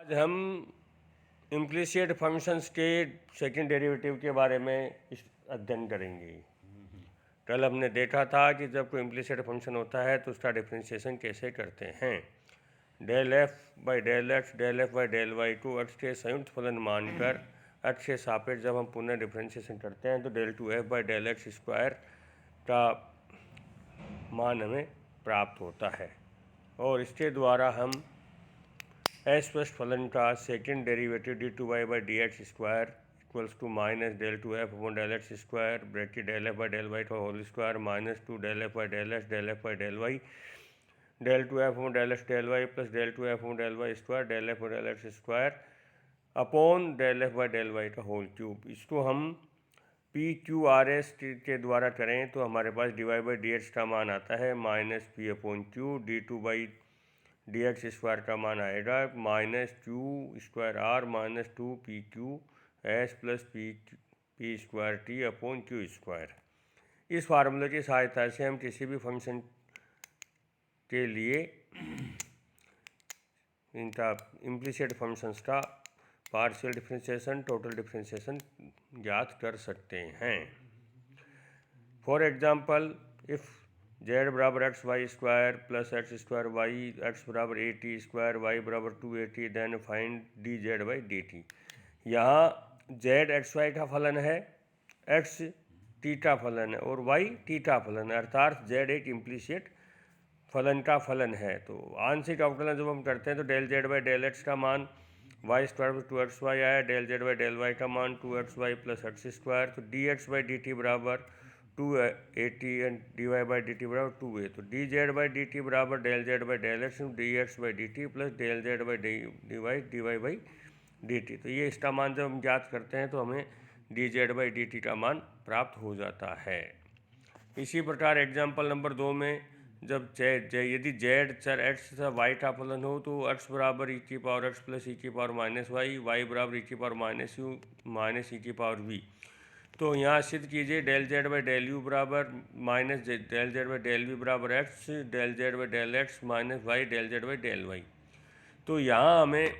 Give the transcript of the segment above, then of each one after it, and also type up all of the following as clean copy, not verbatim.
आज हम implicit functions के सेकंड डेरिवेटिव के बारे में अध्ययन करेंगे। कल हमने देखा था कि जब कोई इम्प्लिसिट फंक्शन होता है तो उसका डिफरेंशिएशन कैसे करते हैं। Del F by del x, del F by del y को एक्स के संयुक्त फलन मानकर एक्स के सापेक्ष जब हम पुनः डिफरेंशिएशन करते हैं तो del two f by del x square का मान हमें प्राप्त होता है और इसके द्वारा हम स्पष्ट फलन का second derivative D two Y by D X square equals to minus del two F upon del x square bracket del F by del Y का whole square minus two del F by del x, del F by del Y, del two F upon del x del Y plus del two F upon del Y square, del F by del x square upon del F by del Y का whole cube. इसको हम P Q R S के द्वारा करें तो हमारे पास D Y by D x का मान आता है minus P upon Q, D two by D X square का मान आएगा minus Q square R minus two P Q S plus P square T upon Q square. इस फार्मूले की सहायता से हम किसी भी फंक्शन के लिए इनका इम्प्लिसिट फंक्शंस का पार्शियल डिफरेंशिएशन, टोटल डिफरेंशिएशन ज्ञात कर सकते हैं। फॉर एग्जांपल, इफ़ जेड बराबर x y square plus x square y, x बराबर ए टी स्क्वायर, वाई बराबर two A t, then find d Z by D t. यहाँ z x y का फलन है, एक्स टी का फलन है और वाई टी का फलन है, अर्थात जेड एक इम्प्लिसिट फलन का फलन है। तो आंशिक अवकलन जब हम करते हैं तो del Z by del x का मान वाई स्क्वायर पर टू एक्स वाई आया, del Z by del Y का मान two X Y plus x square, तो D X by D T बराबर two A T and D Y by D T बराबर two A. तो D Z by D T बराबर del Z by del X D X by D T plus del Z by d Y by D t. तो ये इसका मान जब हम ज्ञात करते हैं तो हमें D Z by D T का मान प्राप्त हो जाता है। इसी प्रकार एग्जाम्पल नंबर 2 में जब यदि जेड चर एक्स तथा वाई का फलन हो तो एक्स बराबर ई की पावर एक्स प्लस ई की पावर माइनस वाई, वाई बराबर ई की power minus U minus E की पावर वी। तो यहाँ सिद्ध कीजिए del Z by del U बराबर minus del Z by del V बराबर X, del Z by del X minus Y, del Z by del Y. तो यहाँ हमें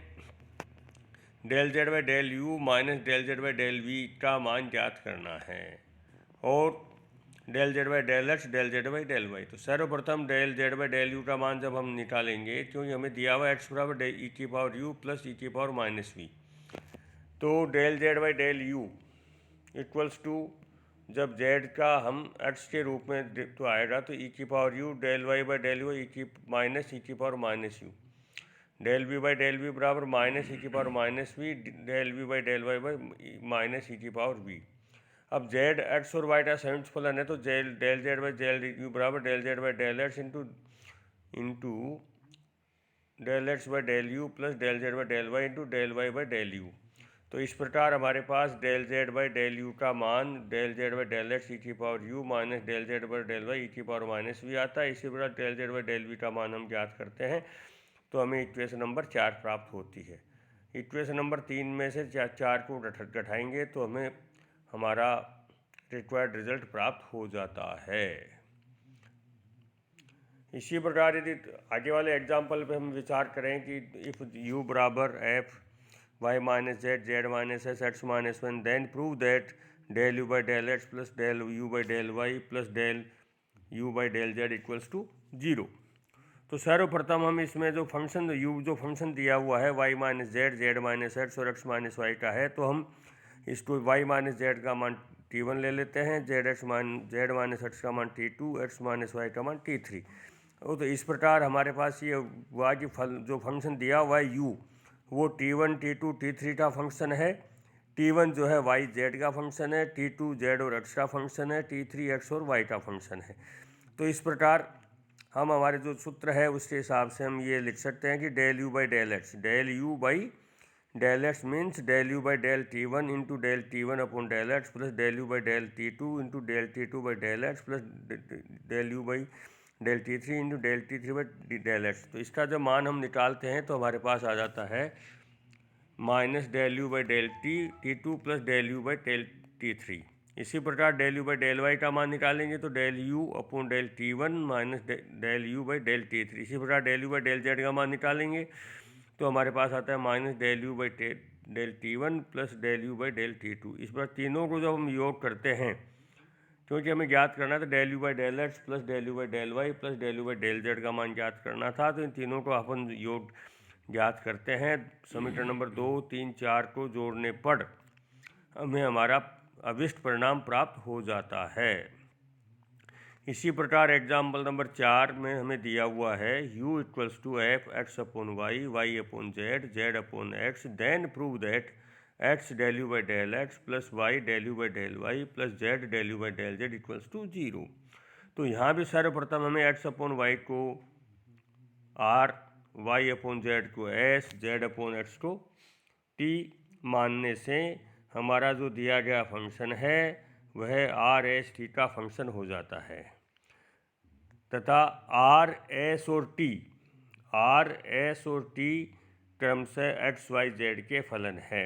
del Z by del U minus del Z by del we का मान ज्ञात करना है और del Z by del x, del Z by del Y. तो सर्वप्रथम del Z by del u का मान जब हम निकालेंगे क्योंकि हमें दिया हुआ एक्स बराबर ई की पावर यू प्लस ई की पावर माइनस वी। तो del Z by del u equals to जब जेड का हम एक्स के रूप में तो आएगा तो ई की power U del Y by del Y ई की power minus U, del V by del V बराबर माइनस ई की power minus V, del V by del Y by minus E की पावर वी। अब Z X और Y का संयुक्त फलन है तो del Z by del U बराबर del Z by del x into del X by del U plus del Z by del y into del Y by del u. तो इस प्रकार हमारे पास del Z by del u का मान del Z by del x e की power u minus del Z by del Y ई की power minus v आता है। इसी प्रकार del Z by del we का मान हम ज्ञात करते हैं तो हमें इक्वेशन नंबर 4 प्राप्त होती है। इक्वेशन नंबर 3 में से 4 को घटाएंगे तो हमें हमारा रिक्वायर्ड रिजल्ट प्राप्त हो जाता है। इसी प्रकार यदि आगे वाले एग्जाम्पल पे हम विचार करें कि इफ़ यू बराबर f y minus z, z minus s, x minus one, then prove that del u by del x plus del u by del Y plus del u by del z equals to 0। तो सर्वप्रथम हम इसमें जो function दिया हुआ है y minus z, z minus x और x minus y का है तो हम इसको वाई माइनस जेड का मान t1 ले लेते हैं, जेड माइनस एक्स का मान t2, एक्स माइनस वाई का मान t3। तो इस प्रकार हमारे पास ये हुआ कि जो फंक्शन दिया हुआ है u वो t1, t2, t3 का फंक्शन है। t1 जो है y z का फंक्शन है, t2 z और x का फंक्शन है, t3 x और y का फंक्शन है। तो इस प्रकार हम हमारे जो सूत्र है उसके हिसाब से हम ये लिख सकते हैं कि del u by del x, del u by del x means del u by del t1 into del t1 upon del x plus del u by del t2 into del t2 by del x plus del u by del t3 into del t3 by del x. तो इसका जब मान हम निकालते हैं तो हमारे पास आ जाता है minus del u by del t2 plus del u by del t3। इसी प्रकार del u by del Y का मान निकालेंगे तो del u upon del t1 minus del u by del t3। इसी प्रकार del u by del z का मान निकालेंगे तो हमारे पास आता है minus del u by del T1 plus del u by del T2। इस पर तीनों को जब हम योग करते हैं, क्योंकि हमें ज्ञात करना था del u by del x plus del u by del Y plus del u by del z का मान ज्ञात करना था, तो इन तीनों को अपन योग ज्ञात करते हैं। समीकरण नंबर 2, 3, 4 को जोड़ने पर हमें हमारा अभिष्ट परिणाम प्राप्त हो जाता है। इसी प्रकार एग्जाम्पल नंबर 4 में हमें दिया हुआ है u equals to f x upon y, y upon z, z upon x, then prove that x del u by del x plus y del u by del Y plus z del u by del z equals to 0। तो यहाँ भी सर्वप्रथम हमें x upon y को r, y upon z को s, z upon x को t मानने से हमारा जो दिया गया फंक्शन है वह आर एस टी का फंक्शन हो जाता है, तथा आर एस और टी क्रमशः एक्स वाई जेड के फलन है।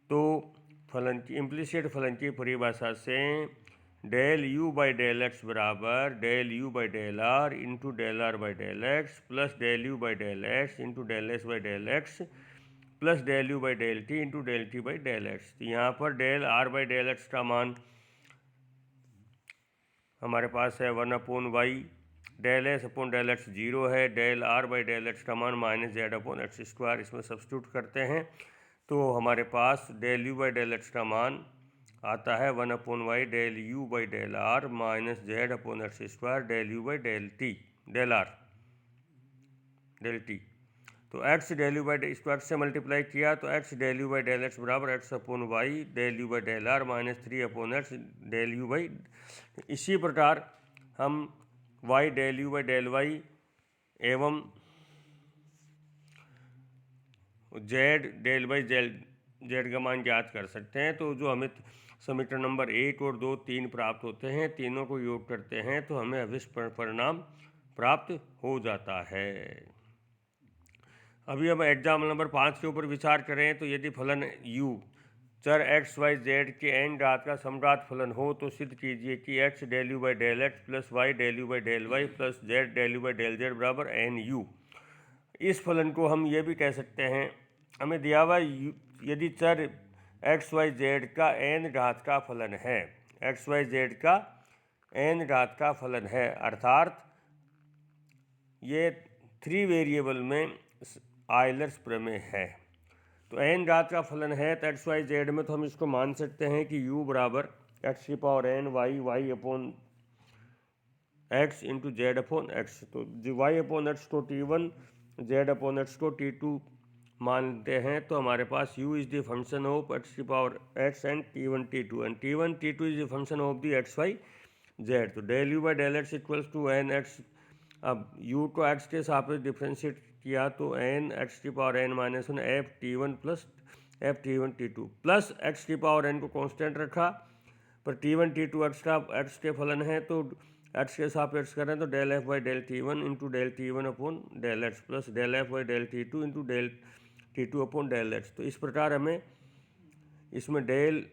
तो फलन की इम्प्लिसिट फलन की परिभाषा से del u by del x बराबर del u by del r into del r by del x plus del u by del x into del s by del x plus del u by del t into del t by del x. तो यहाँ पर del r by del x का मान हमारे पास है 1 upon y, del s upon del x 0 है, del r by del x का मान minus z upon x square, इसमें सब्स्टिट्यूट करते हैं तो हमारे पास del u by del x का मान आता है 1 upon y del u by del r minus z upon x square del u by del t del r del t. तो एक्स डेल यू बाई इसको एक्स से multiply किया तो x del u by del x बराबर x upon y del u by del r minus 3 upon x del u by. इसी प्रकार हम y del u by del y एवं z del by z का मान ज्ञात कर सकते हैं। तो जो हमें समीकरण नंबर 1 और 2, 3 प्राप्त होते हैं, तीनों को योग करते हैं तो हमें अभिष्ट परिणाम प्राप्त हो जाता है। अभी हम एग्जाम्पल नंबर 5 के ऊपर विचार करें तो यदि फलन u चर एक्स वाई जेड के n घात का समघात फलन हो तो सिद्ध कीजिए कि x del u by del x plus y del u by del Y plus z del u by del z बराबर NU। इस फलन को हम ये भी कह सकते हैं, हमें दिया हुआ यदि चर एक्स वाई जेड का n घात का फलन है, एक्स वाई जेड का n घात का फलन है, अर्थात ये 3 वेरिएबल में आयलर्स प्रमेय है। तो n घात का फलन है तो एक्स वाई जेड में तो हम इसको मान सकते हैं कि u बराबर एक्स की power n y, y upon x into z upon x. तो वाई अपॉन एक्स को T1, जेड अपॉन एक्स को T2 मानते हैं तो हमारे पास u is the function of x की power x and T1 T2 and T1 T2 is the function of the x y z. तो del u by del x equals to n x. अब u को x के सापेक्ष differentiate किया तो n x की power n minus 1 F T1 plus F T1 T2 plus x की power n को कांस्टेंट रखा, पर T1 T2 x के फलन है तो x के सापेक्ष करें तो del F by del T1 into del T1 upon del x plus del F by del T2 into del T2 upon del x. तो इस प्रकार हमें इसमें del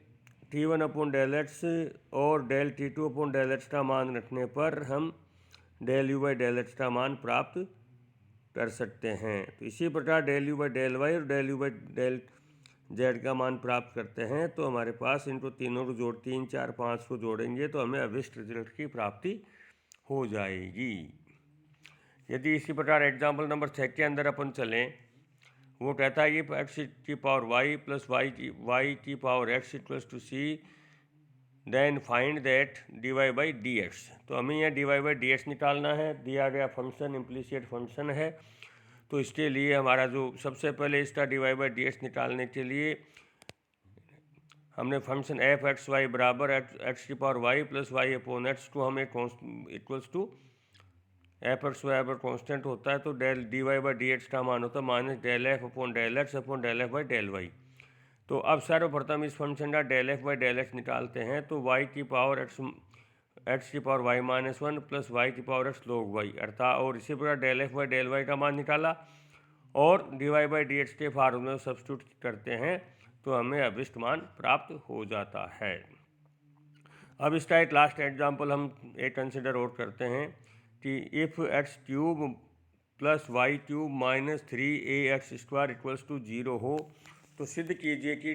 T1 upon del x और del T2 upon del x का मान रखने पर हम del u by del x का मान प्राप्त कर सकते हैं। तो इसी प्रकार del u by del y और del u by del z का मान प्राप्त करते हैं तो हमारे पास इनको तीनों को 3, 4, 5 को जोड़ेंगे तो हमें अभिष्ट रिजल्ट की प्राप्ति हो जाएगी। यदि इसी प्रकार एग्जाम्पल नंबर 6 के अंदर अपन चलें, वो कहता है कि एक्स की पावर वाई प्लस वाई की power x equals to c then find that d Y by D x. तो हमें यह d Y by D x निकालना है, दिया गया फंक्शन इम्प्लिसिट फंक्शन है। तो इसके लिए हमारा जो सबसे पहले इसका d Y by D x निकालने के लिए हमने फंक्शन एफ एक्स वाई बराबर एक्स की power y plus y upon x को हमें equals to f x y पर कॉन्स्टेंट होता है तो del d Y by D x का मान होता है minus del f upon del x upon del F by del Y. तो अब सर्वप्रथम इस फंक्शन का del F by del x निकालते हैं तो वाई की पावर एक्स की power y minus 1 plus y की पावर एक्स लॉग वाई अर्थात, और इसी प्रकार del F by del Y का मान निकाला और d Y by D x के फार्मूले में सब्स्टिट्यूट करते हैं तो हमें अभिष्ट मान प्राप्त हो जाता है। अब इसका एक लास्ट एग्जाम्पल हम एक कंसिडर और करते हैं कि if x cube plus y cube minus 3ax² equals to 0 हो तो सिद्ध कीजिए कि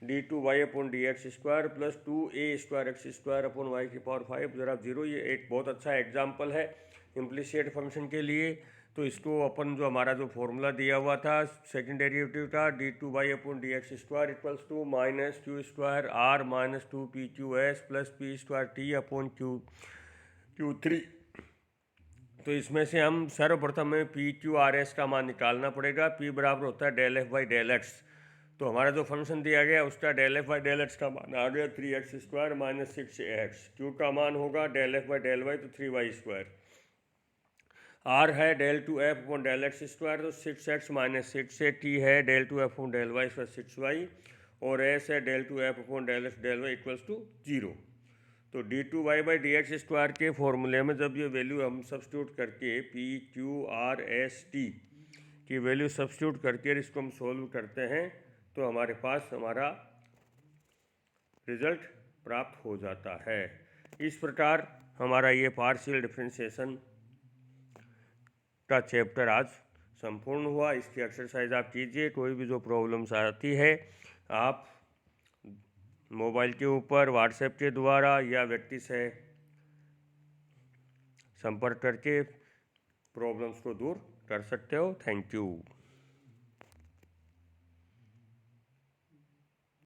d2y/dx² plus 2a² x² Y की पावर 5 ज़रा 0। ये एक बहुत अच्छा एग्जाम्पल है इम्प्लिसिट फंक्शन के लिए। तो इसको अपन जो हमारा जो फॉर्मूला दिया हुआ था सेकंड डेरिवेटिव था d2y/dx² equals to minus q² r minus 2pqs plus p²t/q3। तो इसमें से हम सर्वप्रथम में PQRS का मान निकालना पड़ेगा। P बराबर होता है del f/del x। तो हमारा जो फंक्शन दिया गया उसका del f/del x का मान आ गया 3x² माइनस 6ax। Q का मान होगा del f/del y तो 3y²। R है del 2f/del x² तो 6x माइनस 6 है। T है del 2f/del y 6y और S है del 2f/del x del y equals to 0। तो d2y/dx² के फॉर्मूले में जब ये वैल्यू हम सब्स्टिट्यूट करके PQRST की वैल्यू सब्स्टिट्यूट करके इसको हम सोल्व करते हैं तो हमारे पास हमारा रिजल्ट प्राप्त हो जाता है। इस प्रकार हमारा ये पार्शियल डिफरेंशिएशन का चैप्टर आज संपूर्ण हुआ। इसकी एक्सरसाइज आप कीजिए। कोई भी जो प्रॉब्लम्स आती है आप मोबाइल के ऊपर व्हाट्सएप के द्वारा या व्यक्ति से संपर्क करके प्रॉब्लम्स को दूर कर सकते हो। Thank you.